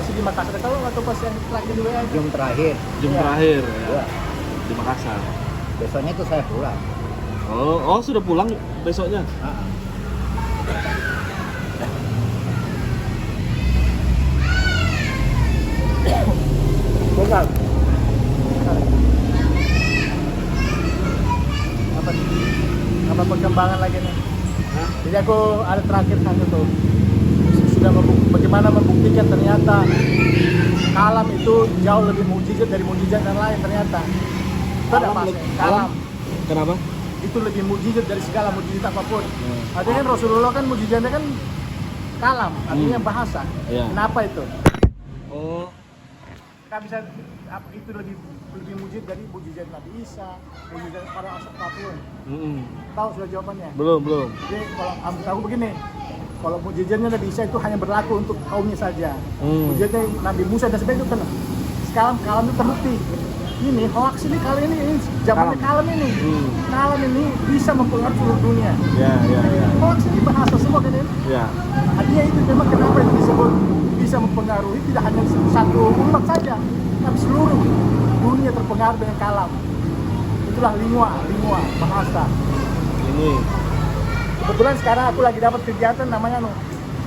Masih di Makassar kalau atau pas yang terakhir di WA itu? Jam terakhir. Jam Iya. terakhir ya. Iya. Di Makassar. Besoknya itu saya pulang. Oh sudah pulang besoknya? Bukan. Apa nih? Apa perkembangan lagi nih? Hah? Jadi aku ada terakhir satu tuh sudah bagaimana membuktikan ternyata kalam itu jauh lebih mukjizat dari mukjizat yang lain ternyata. Itu ada apa? Kalam Kenapa? itu lebih mukjizat dari segala mukjizat apapun. Artinya kan Rasulullah kan mukjizatnya kan kalam, artinya bahasa. Iya. Kenapa itu? Oh. Kita bisa itu lebih mujizat dari mujizat Nabi Isa, mujizat para apapun. Tahu sudah jawabannya? Belum. Jadi kalau aku begini, kalau mujizatnya Nabi Isa itu hanya berlaku untuk kaumnya saja. Mujizatnya Nabi Musa dan sebagainya itu kan sekarang kalam itu terbukti. Ini hoax ini kali ini zamannya kalam ini. Kalam ini bisa mempengaruhi seluruh dunia. Ya. Hoax ini bahasa semua kan ini. Ya. Artinya itu memang kenapa itu disebut bisa mempengaruhi tidak hanya satu umat saja, tapi seluruh dunia terpengaruh dengan kalam. Itulah lingua bahasa. Ini. Kebetulan sekarang aku lagi dapat kegiatan namanya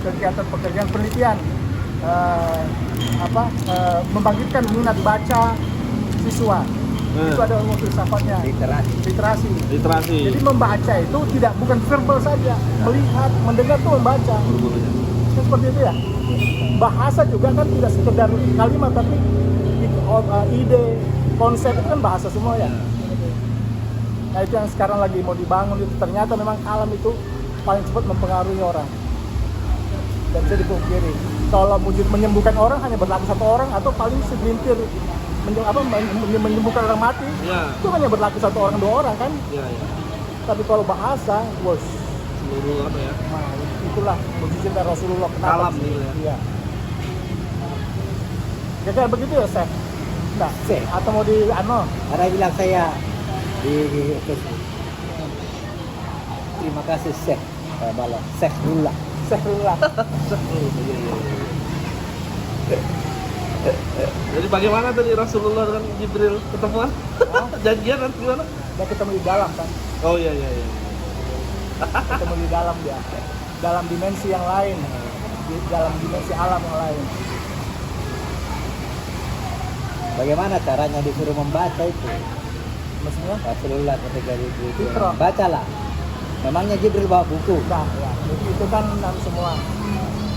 kegiatan pekerjaan penelitian membangkitkan minat baca siswa. Itu ada ilmu filsafatnya. Literasi. Jadi membaca itu bukan verbal saja, melihat, mendengar tuh membaca. Seperti itu ya. Bahasa juga kan tidak sekedar kalimat tapi ide, konsep itu kan bahasa semua ya. Nah itu yang sekarang lagi mau dibangun itu ternyata memang kalam itu paling cepat mempengaruhi orang. Dan bisa dipungkiri. Kalau wujud menyembuhkan orang hanya berlaku satu orang atau paling segelintir menyembuhkan orang mati, itu hanya berlaku satu orang dua orang kan. Ya. Tapi kalau bahasa, Seluruh apa ya? nah, itulah mujizat dari Rasulullah. Kalam gitu ya. Iya. Ya kayak begitu ya, Chef? Nah, atau mau di Ada bilang saya di Facebook. Terima kasih Syekh. Balas Syekh Lula. Jadi bagaimana tadi Rasulullah dengan Jibril ketemuan? Janjian nanti gimana? Dia ketemu di dalam kan? Oh iya. Ketemu di dalam dia. Dalam dimensi yang lain. Dalam dimensi alam yang lain. Bagaimana caranya disuruh membaca itu? Maksudnya? Rasulullah ketika itu Fitrah. bacalah. Memangnya Jibril bawa buku? Nah, ya. Itu kan semua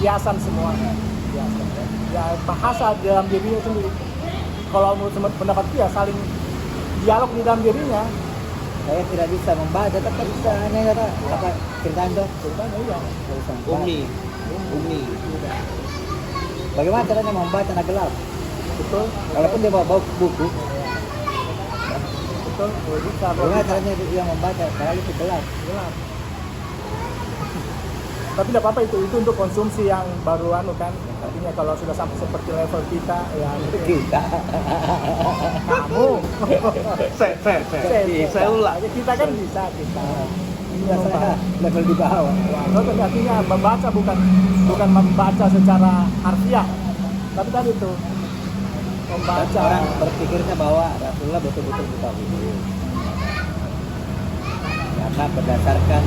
hiasan semuanya. Hiasan. Ya bahasa dalam dirinya sendiri. Kalau menurut pendapat dia saling dialog di dalam dirinya. Saya tidak bisa membaca, tapi bisa hanya kata ceritain dong. Ceritanya iya. Umi. Bagaimana caranya membaca anak gelap? Betul. Walaupun dia bawa buku, Betul. Bisa. bagaimana caranya dia membaca? Karena itu gelap. Tapi tidak apa-apa itu untuk konsumsi yang baru kan. Artinya kalau sudah sampai seperti level kita ya Kita. kamu Saya ulang. kita kan bisa kita. Ya, saya level di bawah. Tapi artinya membaca bukan membaca secara harfiah. Tapi tadi itu membaca Orang berpikirnya bahwa Rasulullah betul-betul buta huruf. Karena berdasarkan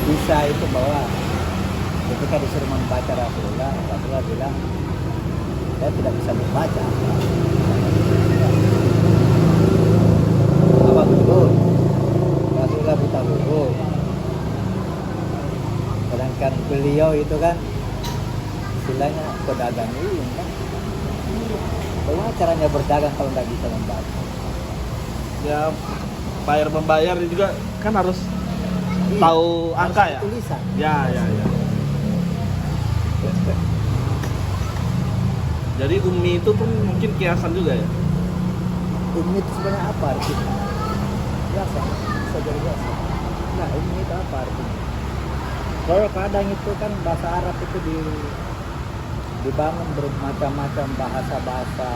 bisa itu bahwa ketika disuruh membaca Rasulullah bilang saya tidak bisa membaca. Apa betul? Rasulullah buta huruf. Sedangkan beliau itu kan istilahnya pedagang ilmu kan. Bagaimana caranya berdagang kalau nggak bisa membaca? Ya bayar membayar juga kan harus tahu angka ya. Tulisan. Ya. Jadi Umi itu pun mungkin kiasan juga ya. Umi itu sebenarnya apa artinya? biasa, bisa jadi biasa. Nah, Umi itu apa artinya? Kalau kadang itu kan bahasa Arab itu dibangun bermacam-macam bahasa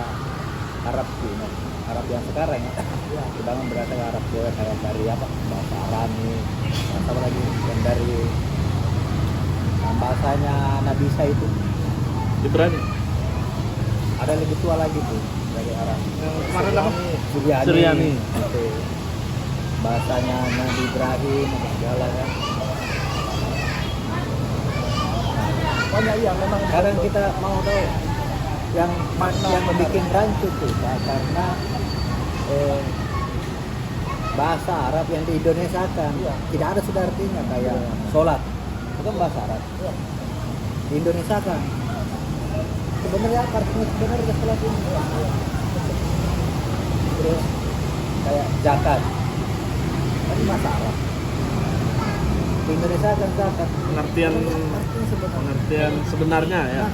Arab Cina, Arab yang sekarang ya. Ya, dibangun berdasarkan Arab Jawa kayak dari apa? Bahasa Arami, bahasa apa lagi yang dari bahasanya Nabi Isa itu Ibrani. Ada lebih tua lagi tuh dari arah Yang kemarin apa? Suryani. Suryani. Itu bahasanya Nabi Ibrahim apa segala kan. Banyak iya memang. Kadang kita mau tahu yang yang membuat rancu tuh Pak, karena bahasa Arab yang di Indonesia kan tidak ada sudah artinya kayak sholat itu kan bahasa Arab di Indonesia kan sebenarnya artinya sebenarnya sholat ini terus kayak zakat kan bahasa Arab di Indonesia kan zakat Pengertian artinya sebenarnya pengertian sebenarnya ya.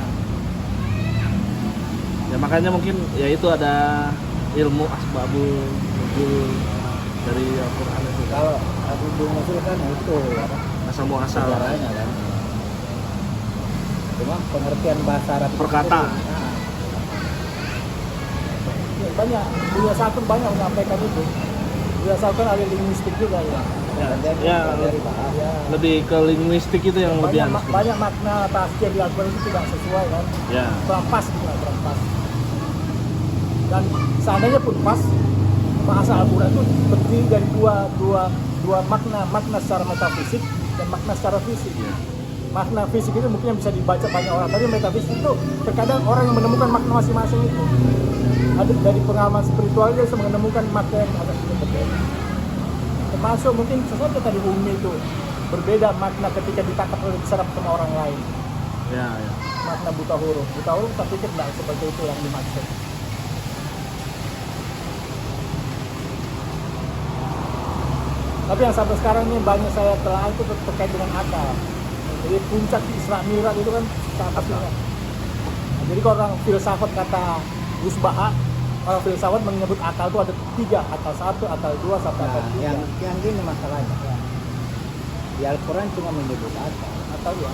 Ya makanya mungkin ya itu ada ilmu asbabul nuzul dari Al-Qur'an itu. kalau Abu Musul kan itu apa Asal muasal. caranya kan cuma pengertian bahasa Arab itu Perkata. sendiri. Nah, Ya, banyak. Buya Sakun banyak menyampaikan itu. Buya Sakun ahli linguistik juga ya. Ya, dari bahasa Ya. lebih ke linguistik itu yang lebih Banyak, anu. banyak makna tafsir di Al-Quran itu tidak sesuai kan. Ya. Kurang pas gitu lah, kurang pas. Dan seandainya pun pas, bahasa Al-Quran itu terdiri dari dua makna secara metafisik dan makna secara fisik. Ya. Makna fisik itu mungkin yang bisa dibaca banyak orang, tapi metafisik itu terkadang orang yang menemukan makna masing-masing itu. Ada dari pengalaman spiritual dia bisa menemukan makna yang agak sedikit berbeda. Termasuk mungkin sesuatu tadi Umi itu berbeda makna ketika ditangkap oleh diserap sama orang lain. Ya, ya. Makna buta huruf saya pikir tidak seperti itu yang dimaksud. Tapi yang sampai sekarang ini banyak saya telah itu terkait dengan akal. Jadi puncak di Isra Mi'raj itu kan akal. Nah, jadi kalau orang filsafat kata Gus Baha, orang filsafat menyebut akal itu ada 3, akal 1, akal 2, sampai akal 3. yang gini masalahnya di Al-Quran cuma menyebut Akal ya.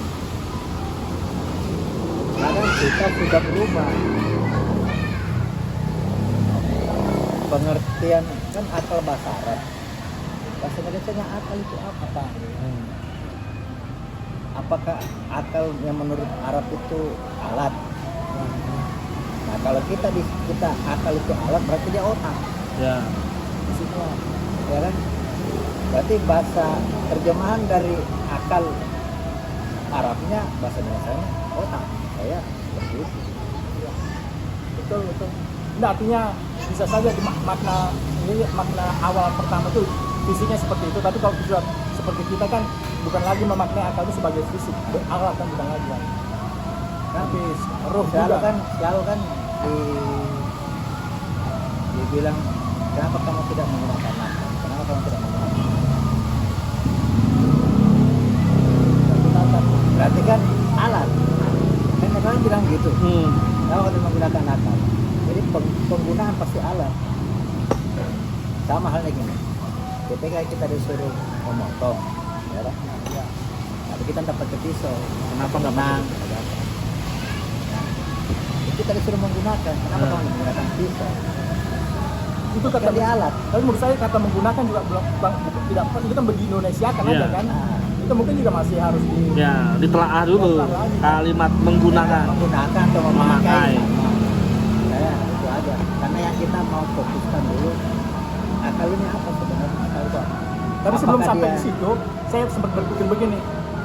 kadang kita sudah berubah pengertian kan akal bahasa Arab bahasa Indonesia akal itu apa? Apakah akal yang menurut Arab itu alat? Nah kalau kita akal itu alat berarti dia otak Ya. semua, ya kan? Berarti bahasa terjemahan dari akal Arabnya bahasa Indonesianya otak. Saya seperti itu. Betul. Nah, artinya bisa saja di makna awal pertama itu fisiknya seperti itu, tapi kalau sudah seperti kita kan bukan lagi memaknai akal itu sebagai fisik, alat kan bukan lagi kan. Tapi roh juga Selalu kan dibilang kenapa kamu tidak menggunakan akal? Kenapa kamu tidak menggunakan akal? Berarti kan alat. Kan orang bilang gitu. Kalau kita menggunakan akal, jadi penggunaan pasti alat. Sama halnya gini. Ketika kita disuruh memotong, ya kan? Tapi kita dapat pisau. Kenapa nggak menang? Kita disuruh menggunakan. Kenapa kamu menggunakan pisau? itu kata Jadi alat. Tapi menurut saya kata menggunakan juga belum tidak itu kan di Indonesia kan Iya. ada kan. Itu mungkin juga masih harus Ya, ditelaah dulu kalimat menggunakan. Menggunakan atau Memakai. memakai. Ya, itu aja. Karena yang kita mau fokuskan dulu akal ini apa sebenarnya? Akal itu apa? Tapi sebelum Apakah sampai dia- di situ, saya sempat berpikir begini.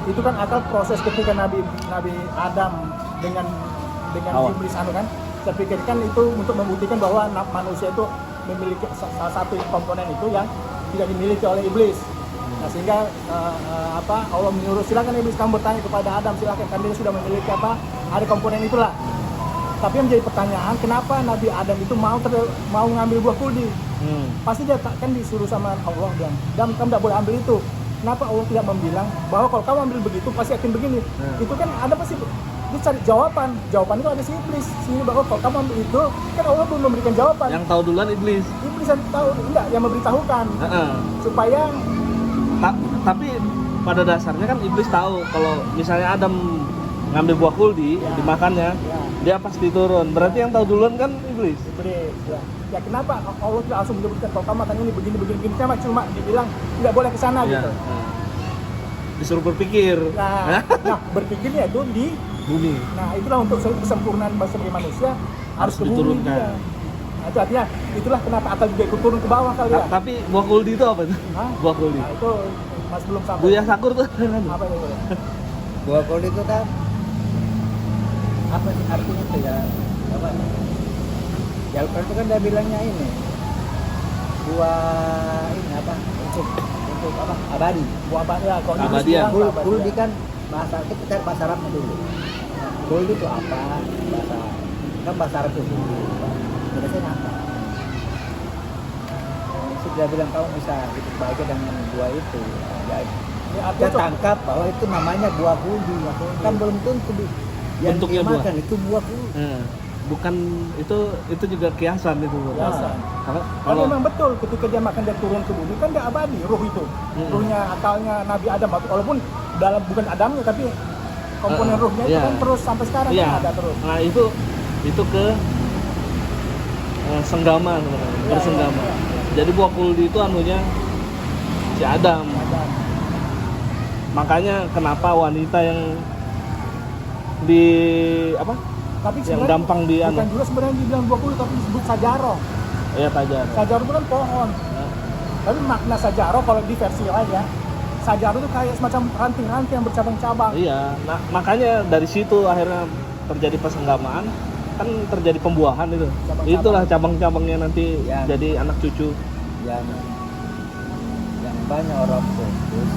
Itu kan akal proses ketika Nabi Adam dengan Hawa. iblis anu kan. Saya pikirkan itu untuk membuktikan bahwa manusia itu memiliki salah satu komponen itu yang tidak dimiliki oleh iblis. Nah, sehingga Allah menyuruh silakan iblis kamu bertanya kepada Adam, silakan kan dia sudah memiliki ada komponen itulah. Tapi yang menjadi pertanyaan, kenapa Nabi Adam itu mau ngambil buah kuldi? Pasti dia kan disuruh sama Allah bilang, Adam kamu tidak boleh ambil itu. Kenapa Allah tidak membilang bahwa kalau kamu ambil begitu pasti akan begini? Itu kan ada pasti dia cari jawaban itu ada si iblis sini bahwa kalau kamu ambil itu kan Allah belum memberikan jawaban. Yang tahu duluan iblis. Iblis yang tahu enggak yang memberitahukan Heeh. supaya Tapi pada dasarnya kan iblis tahu kalau misalnya Adam ngambil buah kuldi dimakannya, dia pasti turun. Berarti yang tahu duluan kan iblis. iblis ya kenapa Allah tidak langsung menyebutkan kalau kamu makan ini begini cuma dibilang tidak boleh ke sana Ya. gitu. Disuruh berpikir. Nah berpikirnya itu bumi. Nah, itulah untuk kesempurnaan sebagai manusia harus ke bumi diturunkan. dia. Nah, itu artinya itulah kenapa akal juga ikut turun ke bawah kali ya. Tapi buah kuldi itu apa tuh? Hah? Buah kuldi. Nah, itu masih belum sampai. Buya Sakur tuh. Apa itu? Buah kuldi itu kan apa sih artinya itu ya? Apa? Ya Al-Quran itu kan dia bilangnya ini buah ini apa? Untuk apa? Abadi. Buah abadi ya. Kalau Abadian. Inggris bilang Kuldi kan bahasa kita cari bahasa Arabnya dulu. Kuldi itu apa? Bahasa Arab itu kuldi. Biasanya apa? Sudah bilang kamu bisa hidup bahagia dengan buah itu. Ya, Ini kita artinya tangkap bahwa itu namanya buah kuldi. Kan belum tentu yang Bentuknya buah. dimakan itu buah kuldi. Bukan itu juga kiasan itu. Kiasan. Karena Kalau kalau memang betul ketika dia makan dia turun ke bumi kan dia abadi ruh itu. Ruhnya akalnya Nabi Adam walaupun dalam bukan Adamnya tapi komponen ruhnya itu iya. kan terus sampai sekarang iya. kan ada terus. Nah itu ke senggama sebenarnya, Iya, bersenggama. iya, iya. Jadi buah kuldi itu anunya si Adam. Ada. Makanya kenapa wanita yang di apa? Tapi Yang sebenarnya gampang di bukan anu. juga sebenarnya dibilang buah kuldi tapi disebut sajaroh. Ya tajar. Sajaroh itu kan pohon. Tapi makna sajaroh kalau di versi lain ya, sajaroh itu kayak semacam ranting-ranting yang bercabang-cabang. Iya. Nah, makanya dari situ akhirnya terjadi persenggamaan, kan terjadi pembuahan itu. Cabang-cabang. Itulah cabang-cabangnya nanti Ya. jadi anak cucu. yang banyak orang fokus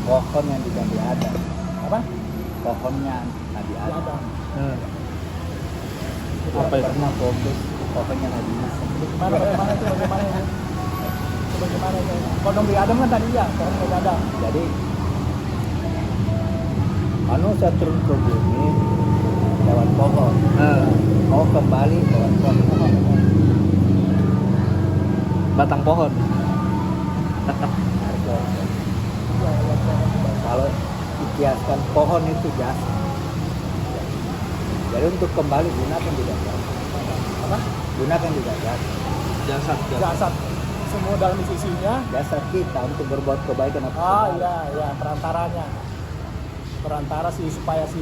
pohon yang diganti Adam, Apa? pohonnya Nabi Ya, Adam. ada. Apa itu? Pernah fokus pohonnya Nabi Isa. Bagaimana itu? Bagaimana itu? Itu bagaimana itu? Kalau Nabi Adam kan tadi ya, pohon Nabi Adam. Jadi manusia turun ke bumi lewat pohon, mau kembali lewat pohon. Batang pohon. Kalau dikiaskan pohon itu jasa. Jadi untuk kembali gunakan juga jasa. Apa? Gunakan juga jasa. Jasad. Jasad semua dalam isinya. Jasa kita untuk berbuat kebaikan atau Ah kebaikan. iya, iya perantaranya. Perantara supaya si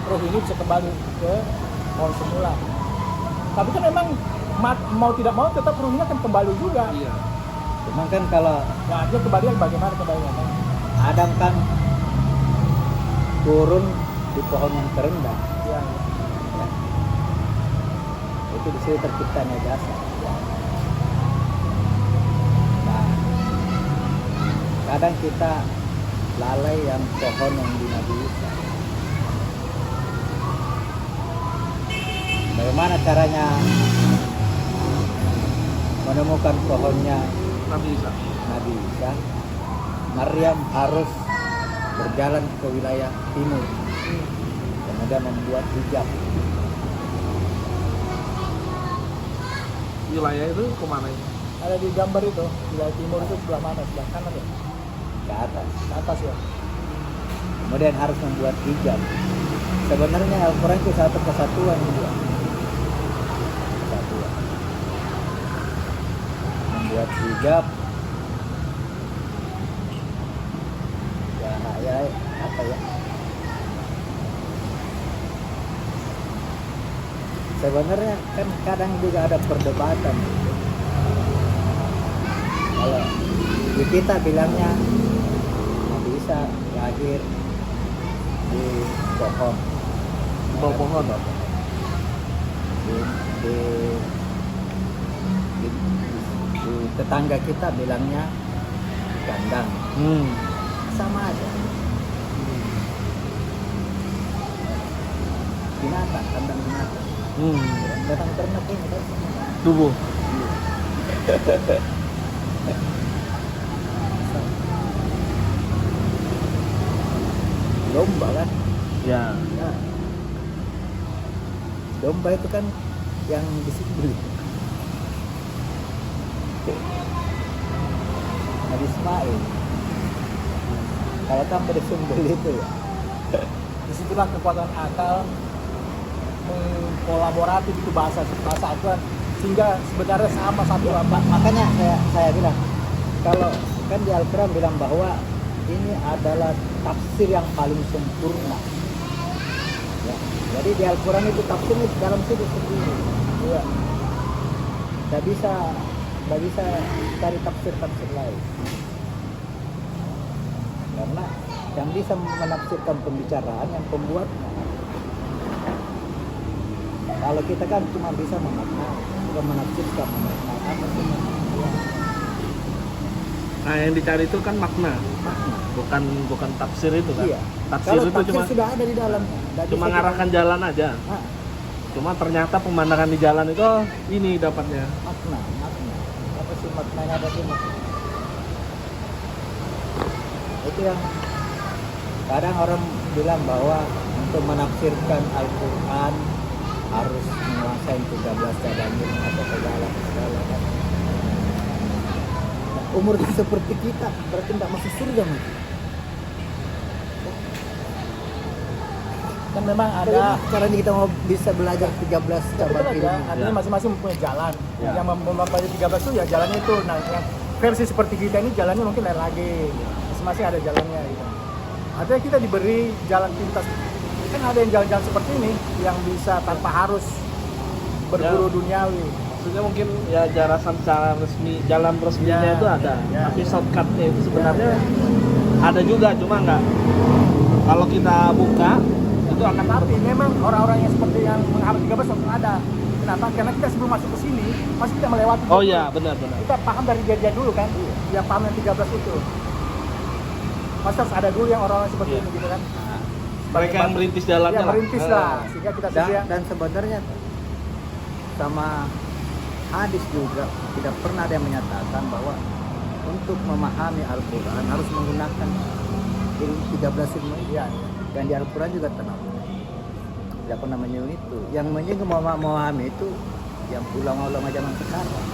ruh ini bisa kembali ke pohon semula. Tapi kan memang mau tidak mau tetap ruhnya kan kembali juga. Iya. Cuman kan kalau Nah, artinya kembalian bagaimana kembaliannya? Adam kan turun di pohon yang terendah, Ya, ya. Itu di situ terciptanya jasa. Nah, kadang kita lalai yang pohon yang di Nabi Isa. Bagaimana caranya menemukan pohonnya Nabi Isa. Nabi Isa? Maryam harus berjalan ke wilayah timur, kemudian membuat hijab. Wilayah itu kemana itu? ada di gambar itu, wilayah timur itu sebelah mana? Sebelah kanan ya? Ke atas. Ke atas ya? Kemudian harus membuat hijab. Sebenarnya Al-Quran itu satu kesatuan juga. Kesatuan. Membuat hijab. Ya apa ya? Sebenarnya kan kadang juga ada perdebatan. Kalau di kita bilangnya nggak bisa lahir di pohon. Bawah pohon. Di, di, di, di tetangga kita bilangnya kandang. Sama aja. Binatang, kandang binatang. Binatang ternak ini kan. Tubuh. Domba kan. Ya. Nah, domba itu kan yang disembelih. Nabi Ismail. Kalau tanpa disembelih itu ya. Disitulah kekuatan akal mengkolaboratif itu bahasa Al-Quran sehingga sebenarnya sama satu apa. Makanya saya bilang kalau kan di Al-Quran bilang bahwa ini adalah tafsir yang paling sempurna Jadi di Al-Quran itu tafsirnya dalam situ sendiri. Iya. Nggak bisa cari tafsir lain. Karena yang bisa menafsirkan pembicaraan yang pembuatnya. Kalau kita kan cuma bisa memakna, bukan menafsirkan apa sih? Nah, yang dicari itu kan makna, bukan tafsir itu kan. Iya. Tafsir Kalau itu tafsir cuma sudah ada di dalam. cuma ngarahkan jalan aja. Nah, Cuma ternyata pemandangan di jalan itu ini dapatnya. makna. Apa sih maknanya, ada sih makna. Itu yang kadang orang bilang bahwa untuk menafsirkan Al-Quran harus menguasai 13 cadangin atau segala kan. Nah, umur seperti kita berarti tidak masuk surga mungkin. Kan memang ada Caranya kita mau bisa belajar 13 cabang betul ilmu. aja, artinya masing-masing mempunyai jalan. Ya. Yang mempelajari 13 itu ya jalannya itu. Nah, yang versi seperti kita ini jalannya mungkin lain lagi. Masing-masing ada jalannya gitu. Artinya kita diberi jalan pintas. Kan ada yang jalan-jalan seperti ini yang bisa tanpa harus berburu Ya. duniawi. Maksudnya mungkin ya jelasan secara resmi, jalan resminya Ya. itu ada. Ya. Tapi shortcutnya itu sebenarnya ada juga, cuma nggak. Kalau kita buka itu akan Tapi memang orang-orang yang seperti yang menghafal 13 langsung ada. Kenapa? Karena kita sebelum masuk ke sini masih kita melewati. Oh dulu. iya, benar. Kita paham dari dia dulu kan, yang paham yang 13 itu. Masa harus ada dulu yang orang-orang seperti Iya. ini gitu kan. Mereka yang merintis jalannya Ya merintis lah, sehingga kita sedia. Dan sebenarnya sama hadis juga tidak pernah ada yang menyatakan bahwa untuk memahami Al-Quran harus menggunakan ilmu 13 ilmu itu. Iya. Dan di Al-Quran juga tenang. Tidak pernah menyebut itu. Yang menyebut memahami itu yang ulama-ulama zaman sekarang.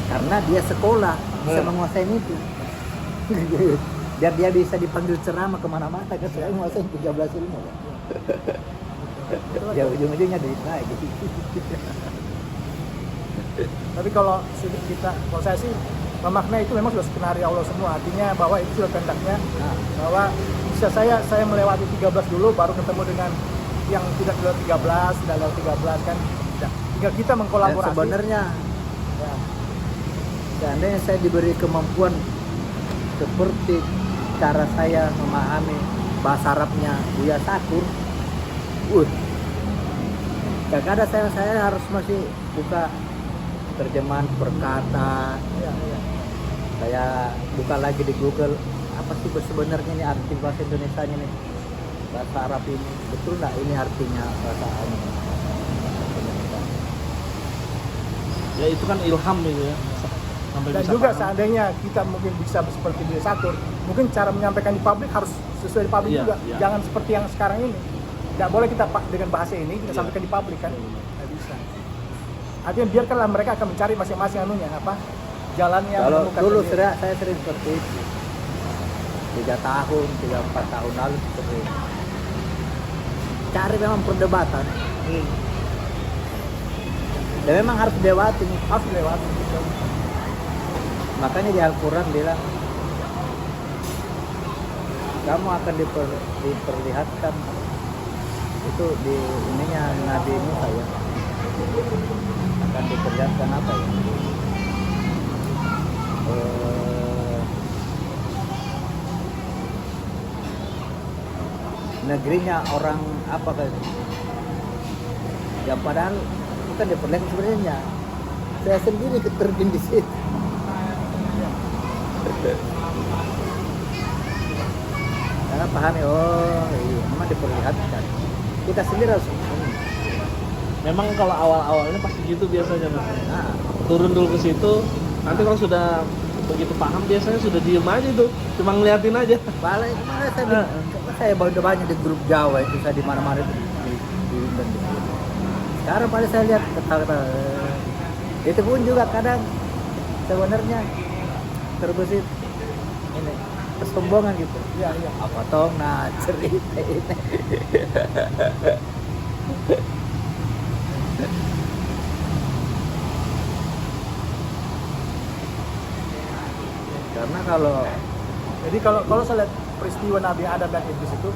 Karena dia sekolah bisa menguasai itu. Biar dia bisa dipanggil ceramah kemana-mana kan saya menguasai 13 ilmu. Ya ujung-ujungnya duit lagi. Tapi kalau saya sih memaknai itu memang sudah skenario Allah semua. Artinya bahwa itu sudah kehendaknya Nah, bahwa bisa saya melewati 13 dulu baru ketemu dengan yang tidak lewat 13, tidak lewat 13 kan. Tidak. Tinggal kita dan mengkolaborasi. sebenarnya Ya. seandainya saya diberi kemampuan seperti cara saya memahami bahasa Arabnya Buya Sakur, kadang-kadang saya harus masih buka terjemahan perkata, Iya, iya. saya buka lagi di Google apa sih sebenarnya ini arti bahasa Indonesia nih, bahasa Arab ini betul nggak ini artinya bahasa Arab? ya itu kan ilham gitu ya. Sampai Dan bisa juga paham. seandainya kita mungkin bisa seperti Buya Sakur, mungkin cara menyampaikan di publik harus sesuai di publik Iya, juga. iya. Jangan seperti yang sekarang ini. Tidak boleh kita dengan bahasa ini kita Iya. sampaikan di publik kan. Nggak bisa. Artinya biarkanlah mereka akan mencari masing-masing anunya apa jalannya. Kalau menemukan dulu sendiri. saya sering seperti itu 3 tahun, 3-4 tahun lalu seperti itu. Cari memang perdebatan dan memang harus dilewati. harus dilewati. Gitu. Makanya di Al-Quran bilang kamu akan diperlihatkan itu di ininya Nabi Musa ya, akan diperlihatkan apa ya, negerinya orang apa kan, yang padahal bukan diperlihatkan sebenarnya saya sendiri terjun di situ. Karena pahami, oh iya, memang diperlihatkan. Kita sendiri harus Memang kalau awal-awalnya pasti gitu biasanya Mas. nah, Turun dulu ke situ, nanti kalau sudah begitu paham biasanya sudah diem aja tuh, cuma ngeliatin aja. kemarin saya udah banyak di grup Jawa itu, saya di mana-mana itu di sekarang paling saya lihat kata-kata itu pun juga kadang sebenarnya terbesit ini kesombongan gitu. Iya, iya. Apa toh nah cerita ini. Karena Jadi kalau saya lihat peristiwa Nabi Adam dan Iblis itu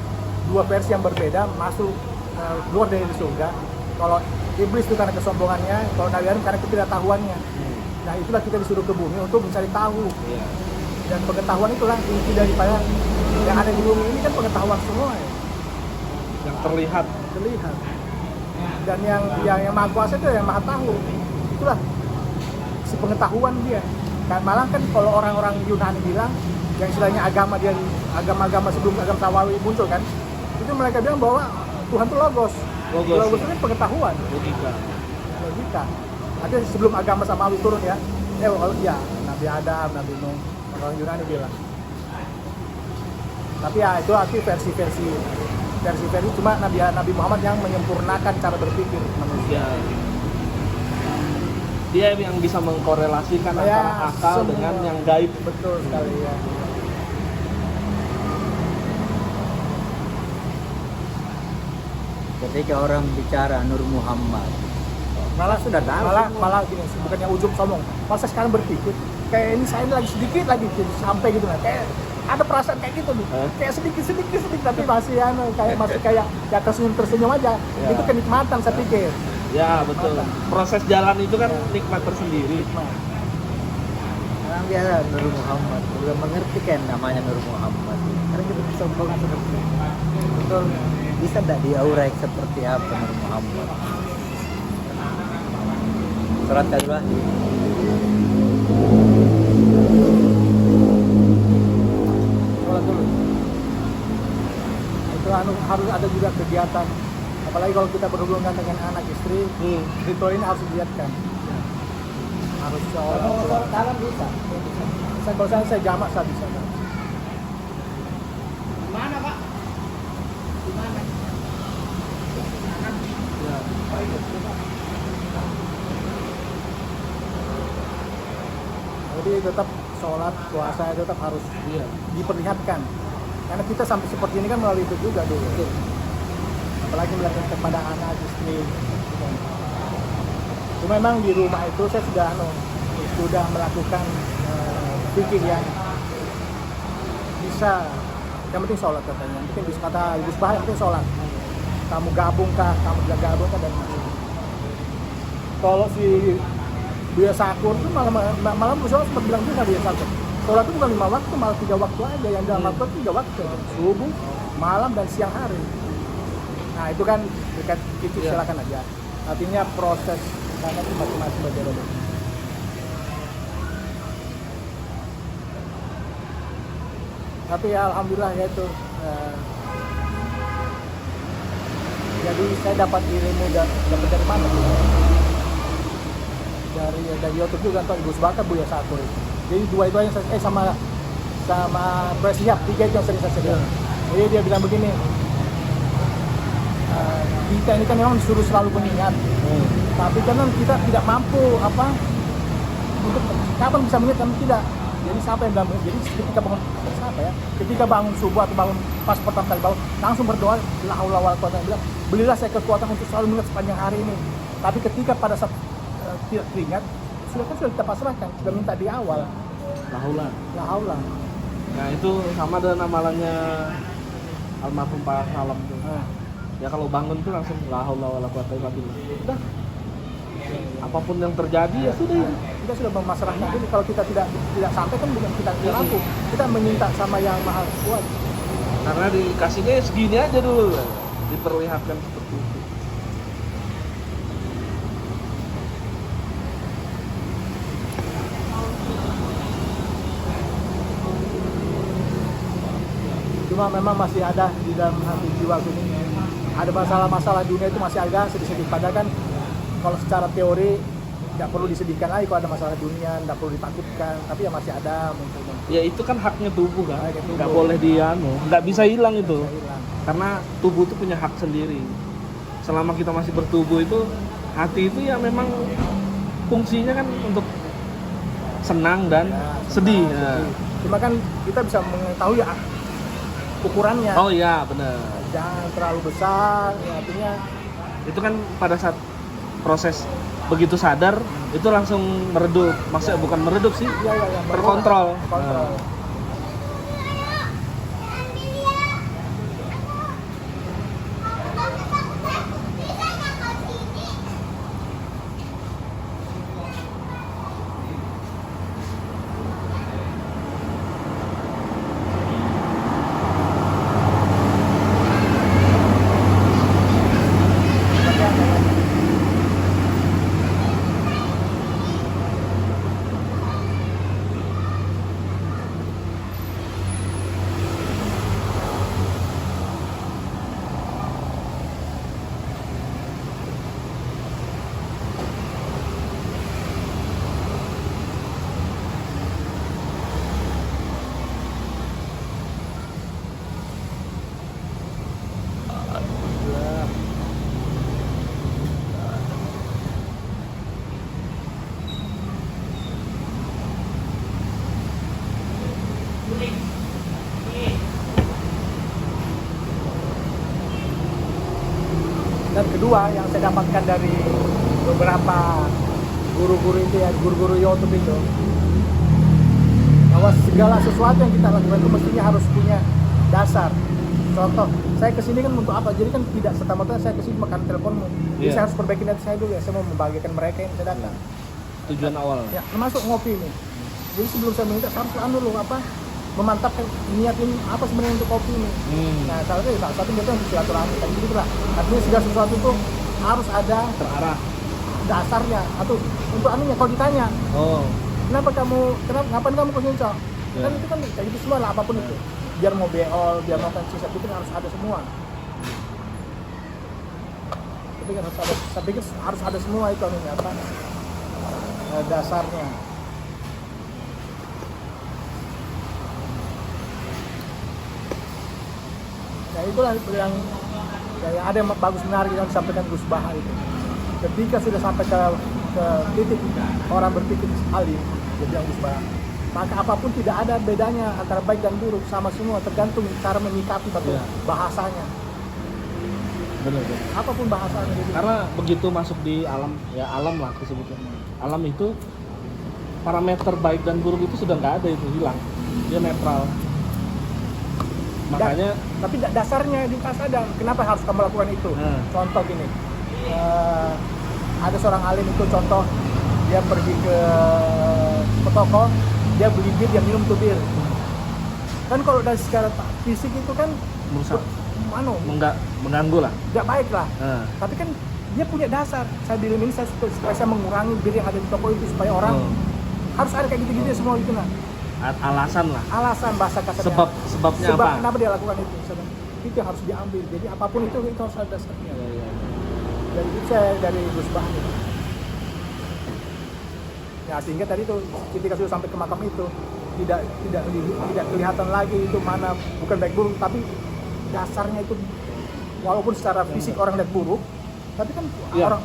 dua versi yang berbeda masuk keluar dari surga. Kalau iblis itu karena kesombongannya, kalau Nabi Adam karena ketidaktahuannya. Nah itulah kita disuruh ke bumi untuk mencari tahu. Iya. Dan pengetahuan itulah inti daripada yang ada di bumi ini kan pengetahuan semua ya. Yang terlihat. Dan yang maha kuasa itu yang maha tahu. Itulah si pengetahuan dia. Dan malah kan kalau orang-orang Yunani bilang yang istilahnya agama-agama sebelum agama Samawi muncul kan, itu mereka bilang bahwa Tuhan itu logos itu kan pengetahuan, logika. Artinya sebelum agama Samawi turun ya, Nabi Adam, Nabi Nuh, orang Yunani bilang. Tapi ya itu arti versi cuma Nabi Muhammad yang menyempurnakan cara berpikir manusia. Dia yang bisa mengkorelasikan antara akal semua. dengan yang gaib. Betul sekali ya. Ketika orang bicara Nur Muhammad, Malah sudah malah gini, bukannya ujub sombong. Malah saya sekarang berpikir kayak ini saya lagi sedikit lagi sampai gitu lah. Kayak ada perasaan kayak gitu nih. Kayak sedikit tapi masih kayak ya tersenyum aja. Ya. Itu kenikmatan saya pikir. Ya betul. Proses jalan itu kan nikmat tersendiri. orang biasa Nur Muhammad, belum mengerti kan namanya Nur Muhammad. Karena kita sombong seperti betul. Bisa tidak diaurek seperti apa Nur Muhammad? Surat kedua. Sholat dulu. Itu harus ada juga kegiatan. Apalagi kalau kita berhubungan dengan anak istri, ritual ini harus dilihatkan. Harus sholat. Dalam bisa. Kalau saya jamak saya bisa. Mana Pak? Di mana? Jadi tetap sholat, puasa itu tetap harus diperlihatkan. Karena kita sampai seperti ini kan melalui itu juga dulu. Apalagi melakukan kepada anak istri. Cuma memang di rumah itu saya sudah melakukan fikih yang bisa. Yang penting sholat katanya. Yang penting bisa kata Ibu Subah, yang penting sholat. Kamu gabung kah, kamu tidak gabung kah, dan kalau si Buya Sakur itu malam sholat sempat bilang juga Buya Sakur. Sholat itu bukan 5 waktu, malah 3 waktu aja. Yang dalam waktu 3 waktu, subuh, malam, dan siang hari. Nah itu kan dekat itu silakan aja. Artinya proses karena itu masing-masing berbeda. Tapi ya alhamdulillah ya itu. Jadi saya dapat ilmu dapat dari mana? Dari YouTube juga kan Ibu Subaka Buya Sakur itu. Jadi dua itu yang saya sama Bersiap 3 itu yang sering saya sedang. Jadi dia bilang begini. Kita ini kan memang disuruh selalu mengingat, tapi karena kita tidak mampu untuk kapan bisa mengingat kami tidak. Jadi siapa yang bilang? Jadi ketika bangun ketika bangun subuh atau bangun pas pertama kali bangun langsung berdoa la haula wala quwwata illa billah, belilah saya kekuatan untuk selalu mengingat sepanjang hari ini. Tapi ketika pada saat tidak teringat sudah kita pasrahkan, sudah minta di awal la haula. Nah itu sama dengan amalannya almarhum Pak Salam tuh. Ya kalau bangun tuh langsung la haula wala quwwata illa billah. Udah. Apapun yang terjadi ya sudah. Kita sudah memasrahkan. Jadi kalau kita tidak sampai kan bukan kita tidak mampu. Kita meminta sama yang maha kuat. Karena dikasihnya segini aja dulu kan. Diperlihatkan seperti itu. Cuma memang masih ada di dalam hati jiwa ini. Ada masalah-masalah dunia itu masih ada sedih-sedih. Padahal kan kalau secara teori tidak perlu disedihkan lagi kalau ada masalah dunia, tidak perlu ditakutkan. Tapi ya masih ada muncul. Ya itu kan haknya tubuh kan. Nggak boleh nggak bisa hilang itu. Karena tubuh itu punya hak sendiri. Selama kita masih bertubuh itu, hati itu ya memang fungsinya kan untuk senang dan sedih. Ya. Cuma kan kita bisa mengetahui ukurannya. Oh iya benar. Jangan terlalu besar, ya, artinya itu kan pada saat proses begitu sadar itu langsung meredup. Maksudnya bukan meredup sih, terkontrol. Dan kedua yang saya dapatkan dari beberapa guru-guru itu ya, guru-guru YouTube itu, bahwa segala sesuatu yang kita lakukan itu mestinya harus punya dasar. Contoh, saya kesini kan untuk apa? Jadi kan tidak serta-merta saya kesini makan teleponmu. Jadi saya harus perbaiki niat saya dulu ya. Saya mau membahagiakan mereka yang saya datang. Tujuan awal. Ya, termasuk ngopi ini. Jadi sebelum saya minta, saya harus dulu apa? Memantapkan niat ini apa sebenarnya untuk kopi ini. Nah, salah satu itu yang silaturahmi kayak gitu lah. Artinya segala sesuatu itu harus ada Terarah. dasarnya. Atau untuk anunya kalau ditanya, ngapain kamu ke Sincok? Kan itu kan kayak gitu semua lah, apapun itu. Biar mau beol, biar mau pensi, saya pikir harus ada semua. Saya pikir harus ada semua itu anunya apa? Dasarnya. Nah itulah yang ada yang bagus menarik yang disampaikan Gus Baha itu. Ketika sudah sampai ke titik orang berpikir alim, dia bilang Gus Baha, maka apapun tidak ada bedanya antara baik dan buruk, sama semua, tergantung cara menyikapi bahasanya. Benar. Apapun bahasanya. Gitu. Karena begitu masuk di alam, ya alam lah disebutnya. Alam itu parameter baik dan buruk itu sudah nggak ada, itu hilang, dia netral. Makanya tapi dasarnya di pas ada, kenapa harus kamu lakukan itu? Contoh gini, ada seorang alim itu, contoh dia pergi ke toko, dia beli bir, dia minum tuh bir. Kan kalau dari secara fisik itu kan merusak, mengganggu lah, tidak baik lah. Tapi kan dia punya dasar, saya minum ini supaya saya mengurangi bir yang ada di toko itu, supaya orang harus ada kayak gitu-gitu semua itu. Nah, alasan bahasa kasarnya, sebabnya sebab apa, kenapa dia lakukan itu yang harus diambil. Jadi apapun itu harus ada dasarnya. Dari itu saya dari Gus Baha itu. Ya sehingga tadi tuh ketika sudah sampai ke makam itu tidak kelihatan lagi itu mana bukan baik buruk, tapi dasarnya itu walaupun secara fisik orang lihat buruk, tapi kan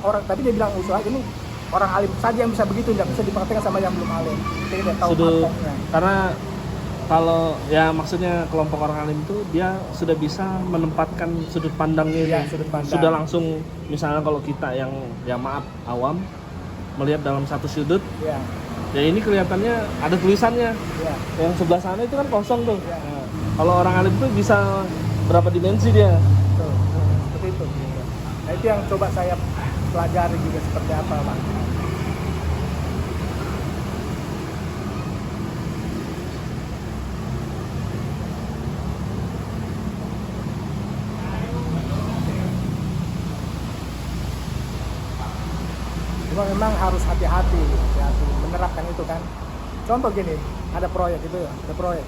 orang tadi dia bilang usaha ini orang alim saja yang bisa begitu, tidak bisa dipraktekkan sama yang belum alim. Jadi dia tahu maknanya. Karena kalau ya maksudnya kelompok orang alim itu dia sudah bisa menempatkan sudut pandangnya, sudah langsung. Misalnya kalau kita yang maaf awam melihat dalam satu sudut, ya ini kelihatannya ada tulisannya, yang sebelah sana itu kan kosong tuh. Nah, kalau orang alim itu bisa berapa dimensi dia. Seperti itu. Nah itu yang coba saya pelajari juga seperti apa, Pak. Cuma memang harus hati-hati menerapkan itu kan. Contoh gini, ada proyek itu ya, ada proyek.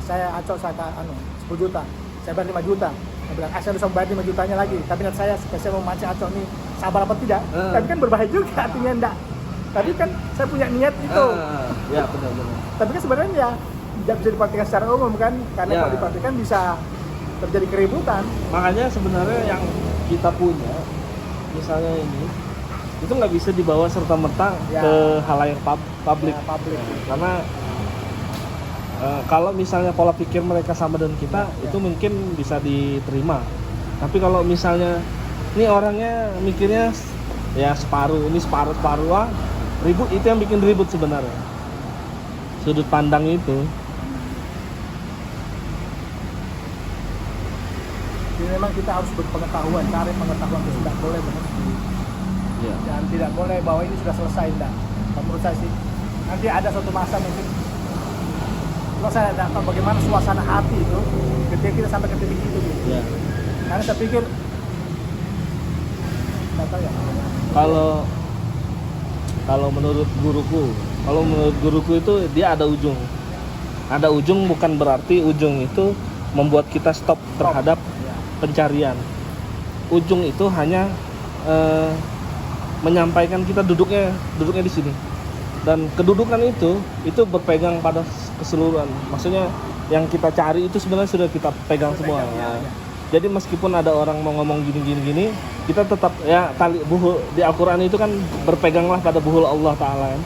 Saya acok 10 juta, saya bayar 5 juta. Saya bilang, saya bisa bayar 5 jutanya lagi. Tapi ingat saya mau mancing acok nih, sabar apa tidak? Tapi kan berbahaya juga artinya enggak. Tapi kan saya punya niat itu. Ya benar-benar. Tapi kan sebenarnya ya tidak bisa dipraktikkan secara umum kan, karena kalau dipraktikkan bisa terjadi keributan. Makanya sebenarnya yang kita punya, misalnya ini, itu nggak bisa dibawa serta-merta ke halayak publik. Karena kalau misalnya pola pikir mereka sama dengan kita, itu mungkin bisa diterima. Tapi kalau misalnya ini orangnya mikirnya ya separuh, ini separuh, ribut, itu yang bikin ribut sebenarnya. Sudut pandang itu. Jadi memang kita harus berpengetahuan, cari pengetahuan itu tidak boleh berhenti. Dan tidak boleh bahwa ini sudah selesai, enggak. Menurut saya sih, nanti ada suatu masa mungkin kalau saya tidak tahu bagaimana suasana hati itu ketika kita sampai ke titik itu gitu. Karena saya pikir tidak tahu ya. Kalau menurut guruku itu dia ada ujung. Ada ujung bukan berarti ujung itu membuat kita stop terhadap pencarian. Ujung itu hanya menyampaikan kita duduknya di sini, dan kedudukan itu berpegang pada keseluruhan. Maksudnya yang kita cari itu sebenarnya sudah kita pegang semua. Jadi meskipun ada orang mau ngomong gini, kita tetap ya tali buhul di Al-Quran itu kan berpeganglah pada buhul Allah Ta'ala.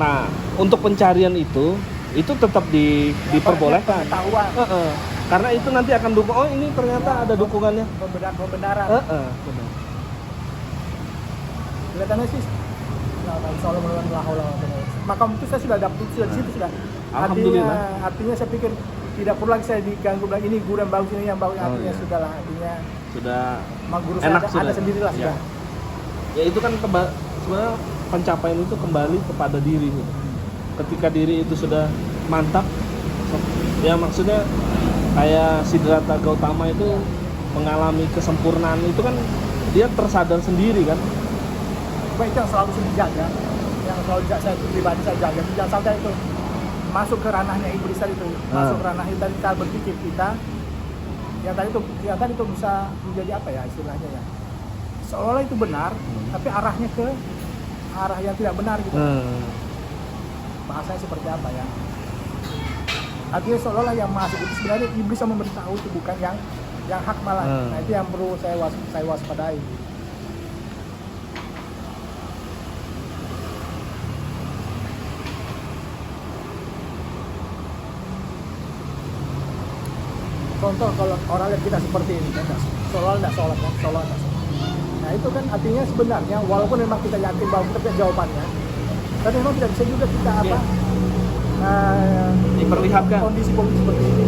Nah, untuk pencarian itu tetap diperbolehkan. Karena itu nanti akan dukung. Oh ini ternyata ada dukungannya. Pembenaran. Benar. Kelihatannya sih insyaallah mudah-mudahan makam itu saya sudah dapat, sudah di situ sudah. Alhamdulillah. Artinya saya pikir tidak perlu lagi saya diganggu bilang ini guru yang bagus, ini yang bagus. Artinya iya. sudah lah, artinya Sudah guru enak saya sudah. ada sendirilah Ya. sudah. Ya itu kan sebenarnya pencapaian itu kembali kepada diri gitu. Ketika diri itu sudah mantap, ya maksudnya kayak Siddhartha Gautama itu mengalami kesempurnaan itu kan dia tersadar sendiri kan. Baik, itu yang selalu saya jaga, yang selalu saya pribadi saya jaga, jangan sampai itu masuk ke ranahnya iblis tadi itu, masuk ke ranah itu tadi kita berpikir kita yang tadi itu bisa menjadi apa ya istilahnya ya, seolah itu benar, tapi arahnya ke arah yang tidak benar gitu. Bahasanya seperti apa ya? Artinya seolah-olah yang masuk itu sebenarnya iblis yang memberitahu itu bukan yang hak malah. Nah itu yang perlu saya waspadai. Contoh kalau orang lihat kita seperti ini kan, seolah nggak sholat kan, seolah nggak sholat. Nah itu kan artinya sebenarnya walaupun memang kita yakin bahwa kita punya jawabannya, tapi memang tidak bisa juga kita apa diperlihatkan kondisi seperti ini.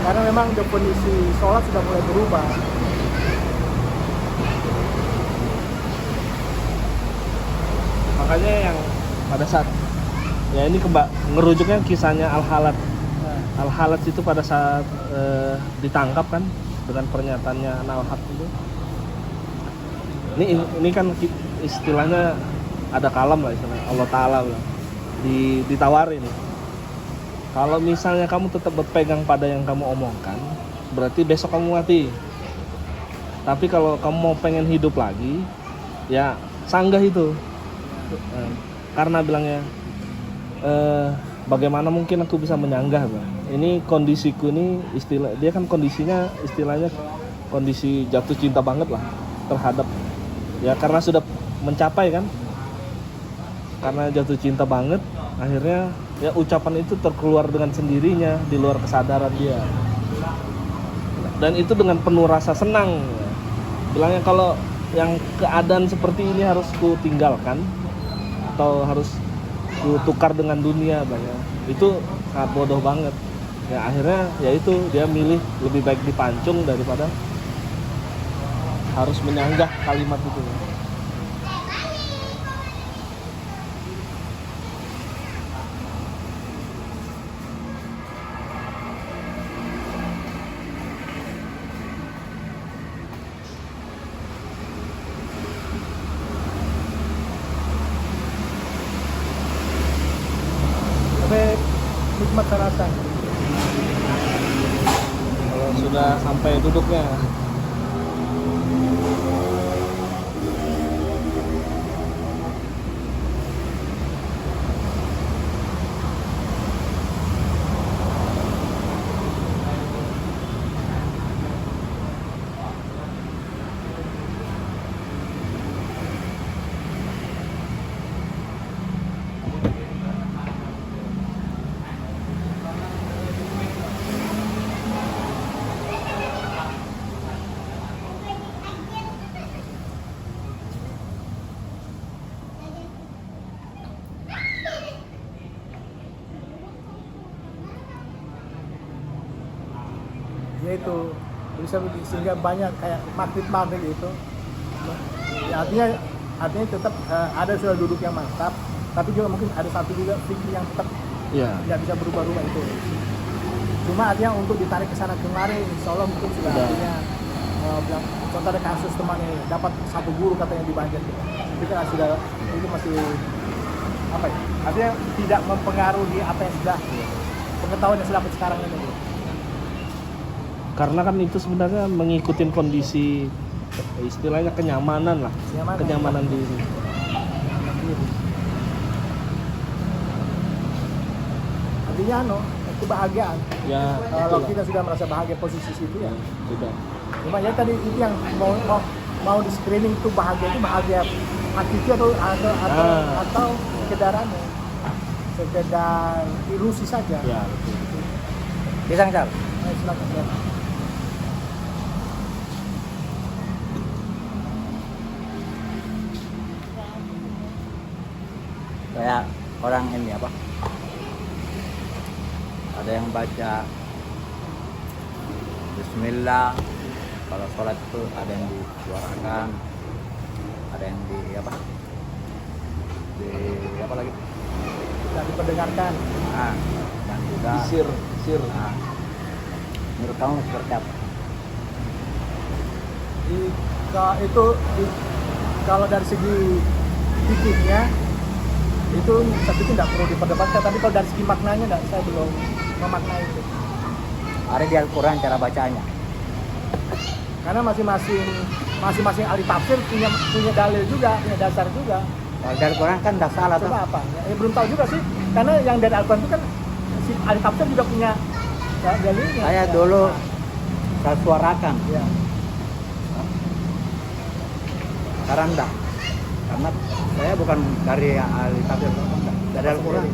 Karena memang definisi sholat sudah mulai berubah. Makanya yang pada saat ya ini ngerujuknya kisahnya Al-Halat. Al-Halat itu pada saat ditangkap kan dengan pernyataannya Al-Haq itu. Ini kan istilahnya ada kalam lah istilahnya Allah Ta'ala bilang. Ditawarin. Kalau misalnya kamu tetap berpegang pada yang kamu omongkan, berarti besok kamu mati. Tapi kalau kamu mau pengen hidup lagi, ya sanggah itu. Karena bilangnya bagaimana mungkin aku bisa menyanggah Bang? Ini kondisiku ini dia kan kondisinya istilahnya kondisi jatuh cinta banget lah terhadap ya karena sudah mencapai kan, karena jatuh cinta banget akhirnya ya ucapan itu terkeluar dengan sendirinya di luar kesadaran dia, dan itu dengan penuh rasa senang. Bilangnya kalau yang keadaan seperti ini harus ku tinggalkan atau harus tukar dengan dunia banyak, itu sangat bodoh banget ya. Akhirnya ya itu dia milih lebih baik dipancung daripada harus menyanggah kalimat itu. Nikmat terasa. Kalau sudah sampai duduknya. Yaitu bisa sehingga banyak kayak magnet itu ya, artinya tetap ada sudah duduk yang mantap, tapi juga mungkin ada satu juga pikir yang tetap tidak bisa berubah-ubah itu. Cuma artinya untuk ditarik ke sana kemari, insya Allah mungkin sudah artinya bilang, contoh ada kasus temannya dapat satu guru katanya di Banjar gitu. Tapi kan sudah itu masih apa ya? Artinya tidak mempengaruhi apa yang sudah pengetahuan yang sudah dapat sekarang ini. Karena kan itu sebenarnya mengikuti kondisi istilahnya kenyamanan lah, kenyamanan diri. Artinya kebahagiaan. Ya, kalau kita sudah merasa bahagia posisi situ ya. Sudah. Cuma ya tadi itu yang mau di screening itu bahagia hakiki atau sekedar sekedar ilusi saja. Ya, betul. Pisang Cal. Silakan. Ya. Kayak orang ini apa? Ada yang baca Bismillah, kalau sholat itu ada yang disuarakan, ada yang di apa? Di apa lagi? Tidak diperdengarkan. Nah, dan juga Sir. Nah, menurut kamu seperti apa? Kalau dari segi fikihnya itu saya pikir tidak perlu diperdebatkan, tapi kalau dari segi maknanya saya belum memaknai itu. Ada di Al-Quran cara bacanya. Karena masing-masing ahli tafsir punya dalil juga, punya dasar juga. Kalau dari Al-Quran kan tidak salah tuh. Coba apa? Ya, belum tahu juga sih, karena yang dari Al-Quran itu kan si ahli tafsir juga punya dalilnya. Saya dulu saya suarakan, Ya. sekarang enggak. Karena saya bukan dari ahli tafsir, dari Al-Quran.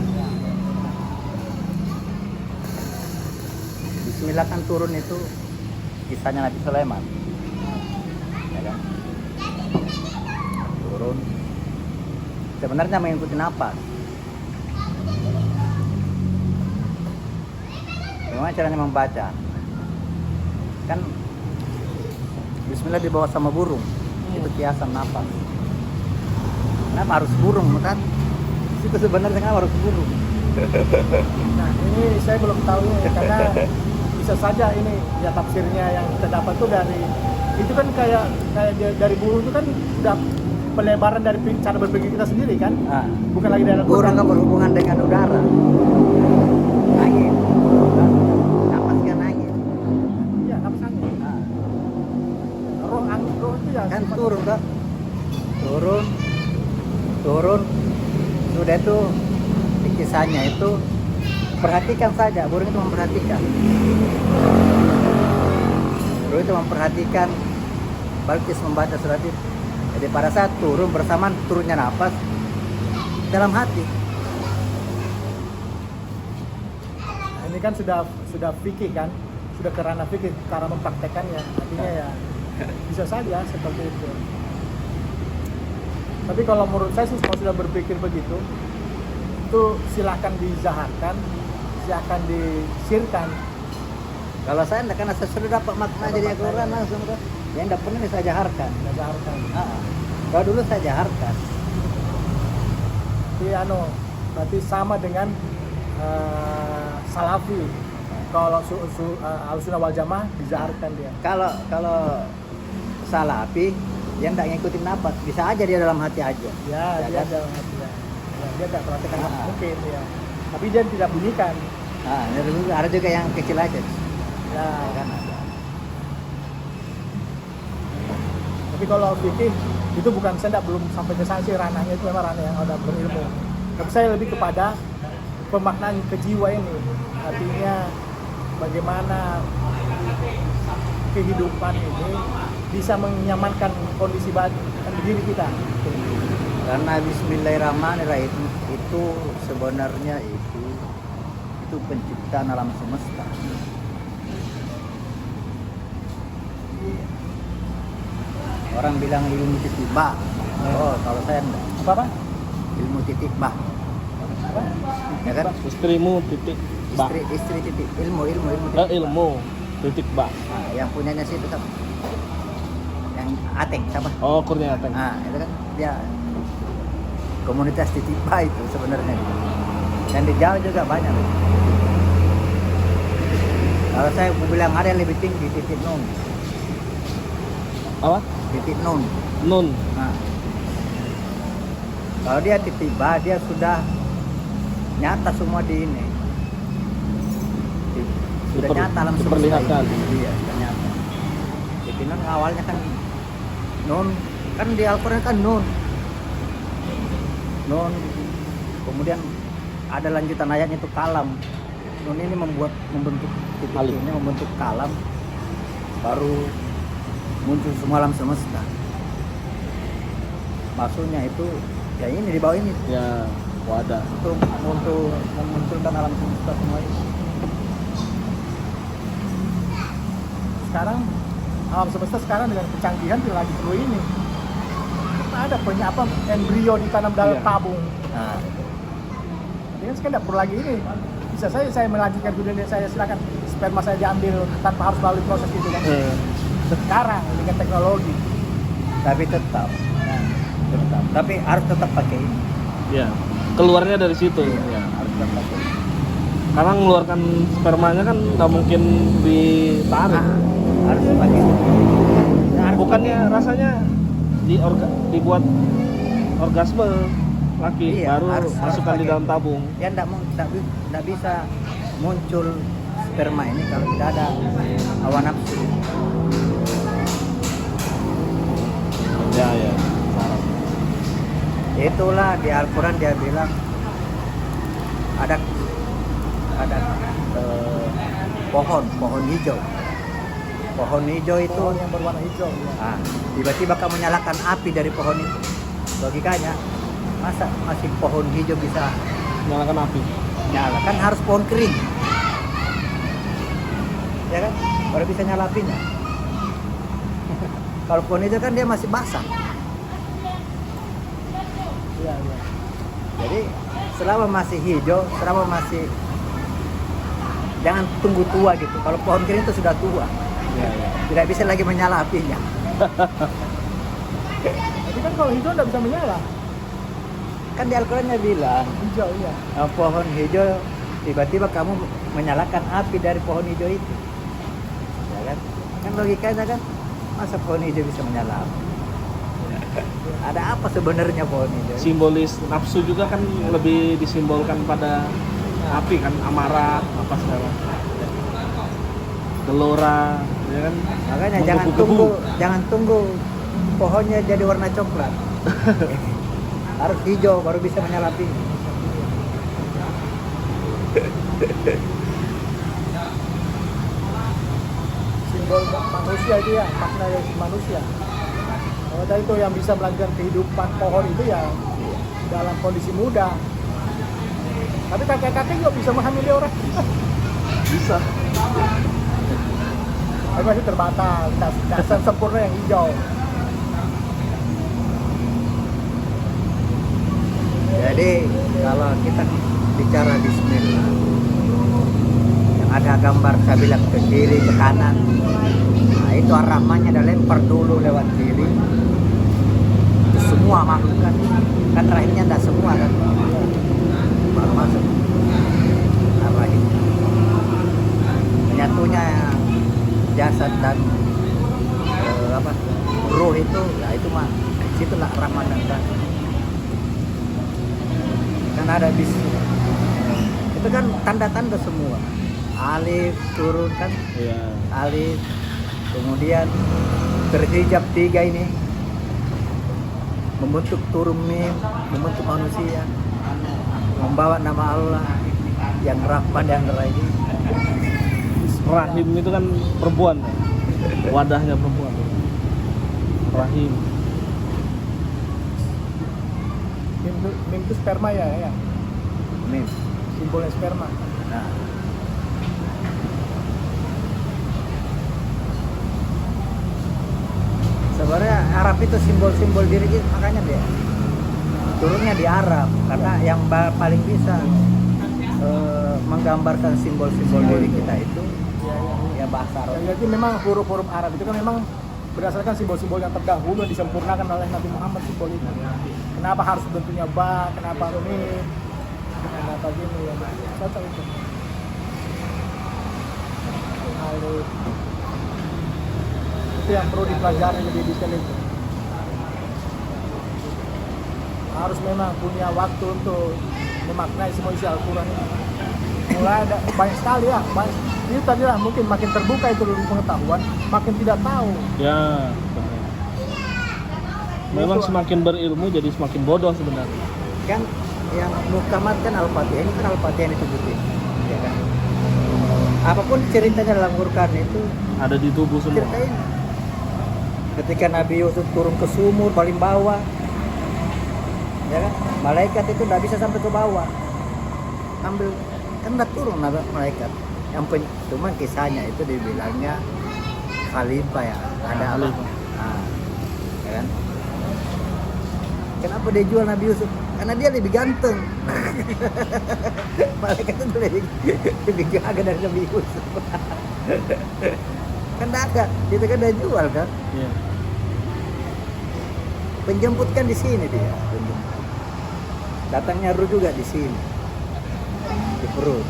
Bismillah kan turun itu kisahnya Nabi Sulaiman, ya kan? Turun. Sebenarnya mengikuti napas. Bagaimana caranya membaca? Kan Bismillah dibawa sama burung, itu kiasan napas. Kenapa harus burung, kan? Itu sebenarnya kenapa harus burung? Nah ini saya belum tahu ya, karena bisa saja ini ya tafsirnya yang kita dapat tuh dari itu kan kayak dari burung itu kan udah pelebaran dari cara berpikir kita sendiri kan, Nah, bukan lagi dari burung kan berhubungan dengan udara, angin, napas kan angin. Iya, napas angin. Nah, Roh itu ya kan sifat- turun kan, turun, sudah itu di kisahnya itu perhatikan saja, burung itu memperhatikan, Balkis membaca surat itu. Jadi pada saat turun bersamaan turunnya nafas dalam hati. Nah, ini kan sudah fikih kan, sudah kerana fikih, cara mempraktekannya, artinya ya bisa saja seperti itu. Tapi kalau menurut saya sih kalau sudah berpikir begitu, itu silahkan dizaharkan, silahkan disirkan. Kalau saya enggak, karena saya sudah dapat makna Dapat jadi maknanya. Al-Quran langsung kan. Yang enggak pernah saya jaharkan. Dizaharkan. Kalau dulu saya jaharkan. Jadi berarti sama dengan salafi. Kalau al-sunnah wal jamaah dizaharkan dia. Kalau salafi dia enggak ngikutin nafas, bisa aja dia dalam hati aja. Ya, Ya dia kan? dalam hati ya. Dia tidak perhatikan Ah. mungkin ya. Tapi dia tidak bunyikan. Ada juga yang kecil aja. Ya. Ya kan ada. Tapi kalau fikih itu bukan, saya belum sampai ke sana sih, ranahnya itu memang ranah yang udah berilmu. Tapi saya lebih kepada pemaknaan ke jiwa ini. Artinya bagaimana kehidupan ini bisa menyamankan kondisi diri kita. Karena Bismillahirrahmanirrahim itu sebenarnya itu penciptaan alam semesta. Orang bilang ilmu titibah. Oh, kalau saya enggak. Apa? Ilmu titibah. Ya kan? Istrimu titik ba. Istri titik ilmu titibah. Ilmu titik ba. Nah, yang punyanya sih itu siapa? Yang Ateng siapa? Oh, Kurnia Ateng. Nah, itu kan dia komunitas titibah itu sebenarnya. Dan di Jawa juga banyak. Kalau saya bilang ada yang lebih tinggi, titik nun. Apa? Titik nun. Nun. Nah, kalau dia titibah, dia sudah nyata semua di ini. Sudah nyata alam semesta diperlihatkan. ini. Iya, sudah nyata. Titik nun awalnya kan nun, kan di Al-Quran kan nun. Nun, kemudian ada lanjutan ayatnya itu kalam. Nun ini membentuk titik Alif. ini membentuk kalam, baru muncul semua alam semesta. maksudnya itu ya ini di bawah ini Ya, wadah. untuk memunculkan alam semesta semua ini. Sekarang alam semesta sekarang dengan kecanggihan tidak lagi perlu ini. Ada punya apa embrio ditanam dalam Iya. tabung. Nah, Ini kan sekarang tidak perlu lagi ini. Bisa saya melanjutkan dunia saya, silakan sperma saya diambil tanpa harus melalui proses itu kan. Sekarang dengan teknologi. tapi tetap, tapi harus tetap pakai ini. Ya, keluarnya dari situ. Ya, harus tetap pakai ini. Karena mengeluarkan spermanya kan nggak mungkin ditarik. Harus pakai ini. Harus Bukannya rasanya dibuat orgasme laki Iya, baru harus masukkan di pakai. dalam tabung. Ya enggak bisa muncul sperma ini kalau tidak ada hawa nafsu. Ya. Itulah di Al-Quran dia bilang ada pohon hijau. Pohon hijau itu Pohon yang berwarna hijau. Ya. tiba-tiba kamu nyalakan api dari pohon itu. Logikanya masa masih pohon hijau bisa Nyalakan api. nyala? Kan harus pohon kering. Ya kan? Baru bisa nyala apinya. Kalau pohon hijau kan dia masih basah. Iya. Jadi selama masih hijau, selama masih jangan tunggu tua gitu. Kalau pohon kering itu sudah tua, Ya. tidak bisa lagi menyala apinya. Tapi kan kalau hijau tidak bisa menyala. Kan di Al-Qurannya bilang, Hijau iya. pohon hijau tiba-tiba kamu menyalakan api dari pohon hijau itu. Ya kan? Kan logikanya kan masa pohon hijau bisa menyala api? Ada apa sebenarnya pohon hijau? Simbolis nafsu juga kan lebih disimbolkan pada api kan, amarah apa segala. Gelora, ya kan? Makanya Menggebu-gebu. jangan tunggu pohonnya jadi warna coklat. Harus hijau baru bisa menyala api. Simbol manusia itu ya, makna dari manusia. Kalau tadi itu yang bisa melanjutkan kehidupan pohon itu ya dalam kondisi muda. Tapi kakek-kakek juga bisa menghamili orang. Bisa. Tapi masih terbatas, tidak sempurna yang hijau. Jadi kalau kita bicara bismillah, yang ada gambar saya bilang ke kiri ke kanan, nah itu ar-Rahmannya ada lempar dulu lewat kiri. Itu semua makhluk kan rahimnya tidak semua kan, baru masuk ar-Rahim. Menyatunya jasad dan ruh itu, ya itu mah situlah Rahman dan Rahim. Kan ada bismillah. Itu kan tanda-tanda semua. Alif turun kan, Iya. alif. Kemudian berhijab 3 ini membentuk turun mim, membentuk manusia, membawa nama Allah yang Rahman dan Rahim. Rahim itu kan perempuan, ya? Wadahnya perempuan. Rahim. Mim itu sperma ya. Mim. Simbolnya sperma. Nah, sebenarnya Arab itu simbol-simbol diri kita, makanya dia turunnya di Arab karena yang paling bisa menggambarkan simbol-simbol diri kita itu ya bahasa Arab. Jadi memang huruf-huruf Arab itu kan memang berdasarkan simbol-simbol yang terdahulu yang disempurnakan oleh Nabi Muhammad simbol itu. Kenapa harus bentuknya ba, kenapa ini, kenapa gini ya. Cocok itu. Alif. Itu yang perlu dipelajari lebih detail itu. Harus memang punya waktu untuk memaknai semua isi Al-Quran ini. Mulai ada banyak sekali ya, banyak. Ini tadi lah mungkin makin terbuka itu pengetahuan, makin tidak tahu. Ya. Benar. Memang Itu. semakin berilmu jadi semakin bodoh sebenarnya. Kan yang muhkamat kan Al-Fatihah, ini kan Al-Fatihah yang disebutin, ya kan? Apapun ceritanya dalam Quran itu Ada di tubuh semua. ceritain. Ketika Nabi Yusuf turun ke sumur paling bawah, Ya kan? Malaikat itu nggak bisa sampai ke bawah. Ambil kan udah turun malaikat. Cuman kisahnya itu dibilangnya khalifah ya, ada apa? Khalifah. Nah, ya kan? Kenapa dia jual Nabi Yusuf? Karena dia lebih ganteng. Malaikat itu lebih gagah dari Nabi Yusuf. Kan enggak ada, kita kan udah jual kan? Iya. Penjemput kan di sini dia. Penjemput. Datangnya Ruh juga di sini. Di perut.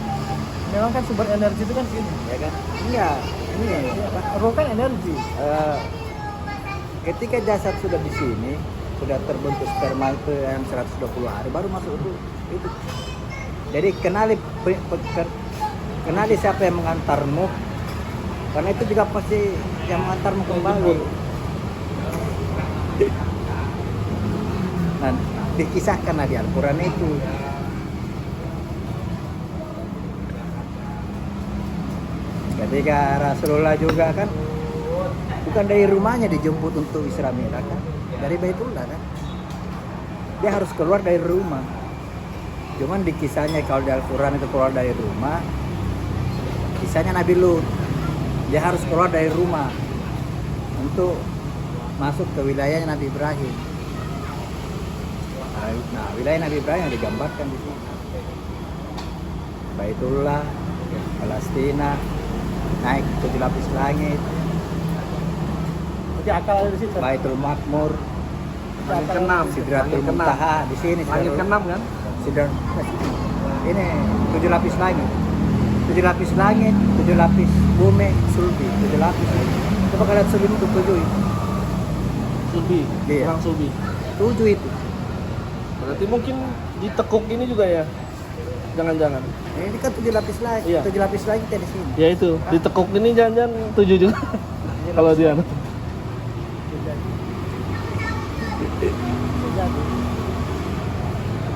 Memang kan sumber energi itu kan sini. Ya kan? Iya, ini apa? Roh kan energi. Ketika jasad sudah di sini, sudah terbentuk sperma itu yang 120 hari baru masuk Ruh. Itu. Jadi kenali siapa yang mengantarmu. Karena itu juga pasti yang mengantarmu kembali. Nah, dikisahkan di Al-Quran itu. Ketika Rasulullah juga kan bukan dari rumahnya dijemput untuk Isra Mi'raj kan, dari Baitullah kan. Dia harus keluar dari rumah. Cuman di kisahnya kalau di Al-Quran itu keluar dari rumah, kisahnya Nabi Lut. Dia harus keluar dari rumah untuk masuk ke wilayahnya Nabi Ibrahim. Nah, wilayah Nabi Ibrahim yang digambarkan di sini. Baitullah, Palestina, naik 7 lapis langit, Jadi akal ada di situ. Baitul Makmur, Langit keenam. Sidratul Muntaha di sini. Langit keenam kan? Ini 7 lapis langit. 7 lapis langit, 7 lapis bumi, sulbi, 7 lapis. Coba kalian sulbi untuk 7 itu. Sulbi. Iya. Kurang sulbi. 7 itu. Berarti mungkin ditekuk ini juga ya? Jangan-jangan. Ini kan 7 lapis langit. Iya. 7 lapis langit di sini. Ya itu, ditekuk ini jangan-jangan 7 juga. Kalau dia.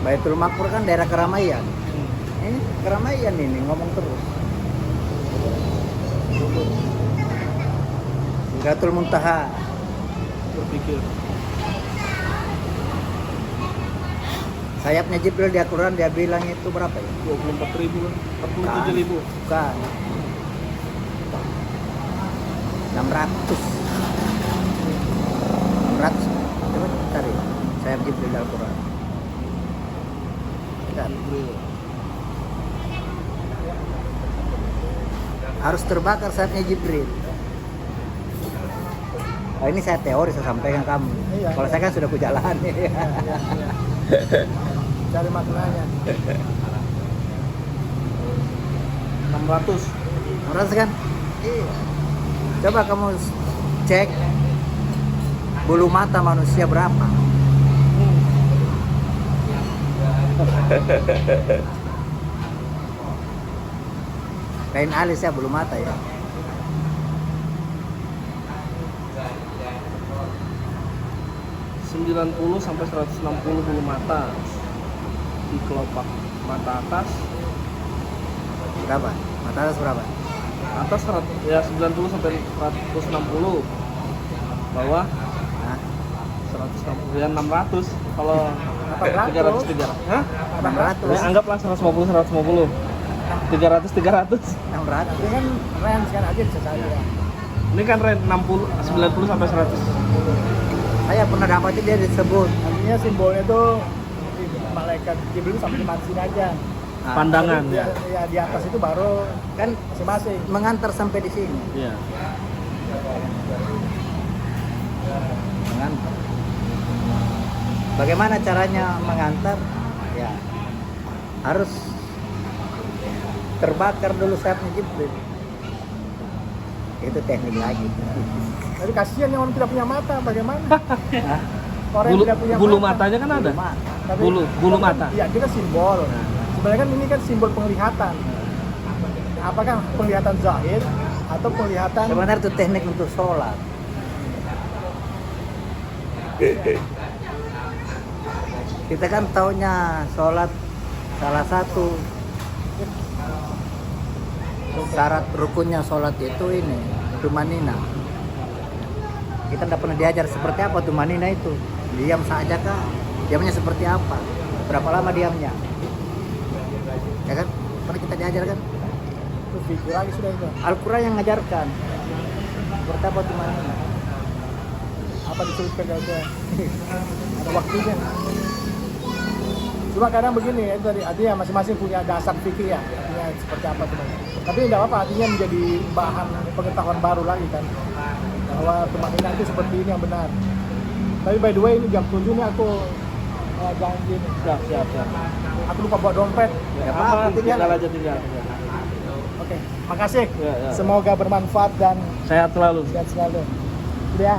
Baitul Makmur kan daerah keramaian. Ini keramaian ini ngomong terus. Sidratul Muntaha. Berpikir. Sayapnya Jibril di Al-Quran dia bilang itu berapa ya? 24.000 kan? 47.000. Bukan. 600. 600. Coba cari. Sayap Jibril di Al-Quran. Bentar. Harus terbakar sayapnya Jibril. Oh, ini saya teori saya sampaikan kamu. Iya. Kalau saya kan sudah kujalani. Cari maknanya. 600. Merasa kan? Iya. Coba kamu cek bulu mata manusia berapa? Kain alis ya bulu mata ya. Hmm. 90 sampai 160 bulu mata di kelopak mata atas. Berapa? Mata atas berapa? Atas ya 90 sampai 160. Bawah Hah? 160 ya 600. Kalau 800. 300. Hah? 600. Ya, anggaplah 150. 300. 600. Ini kan range kan aja bisa saja. Ini kan range 90 sampai 100. Saya pernah dapat dia disebut Artinya simbolnya tuh malaikat Jibril sampai di sini aja. Pandangan Jadi, ya. ya di atas itu baru kan masing-masing. mengantar sampai di sini. Iya. Mengantar. Bagaimana caranya mengantar? Ya harus terbakar dulu sayapnya Jibril. Itu teknik lagi. Tapi kasihan yang orang tidak punya mata, bagaimana? Hah? Orang yang tidak punya Bulu mata. matanya kan ada. Tapi Bulu kan, mata. Iya, itu kan simbol. Sebenarnya kan ini kan simbol penglihatan. Apakah penglihatan zahir atau penglihatan Sebenarnya itu teknik untuk sholat. Kita kan taunya sholat salah satu syarat rukunnya sholat itu ini tumanina. Kita tidak pernah diajar seperti apa tumanina itu. Diam saja kah? Diamnya seperti apa? Berapa lama diamnya? Ya kan? Pernah kita diajarkan. Itu fikir lagi sudah itu. Al-Quran yang ngajarkan. Bertapa cuma ini. Apa disuruhkan aja. Ada waktunya. Cuma kadang begini ya, tadi artinya masing-masing punya dasar fikir ya, artinya seperti apa tuh. Tapi tidak apa-apa, artinya menjadi bahan pengetahuan baru lagi kan. Bahwa tumakinah itu seperti ini yang benar. Tapi by the way ini jam 7 nih aku janji nih. Siap. Aku lupa bawa dompet. Ya, apa, tinggal aja tinggal. Oke, makasih. Ya. Semoga bermanfaat dan Sehat selalu. sehat selalu. Udah ya.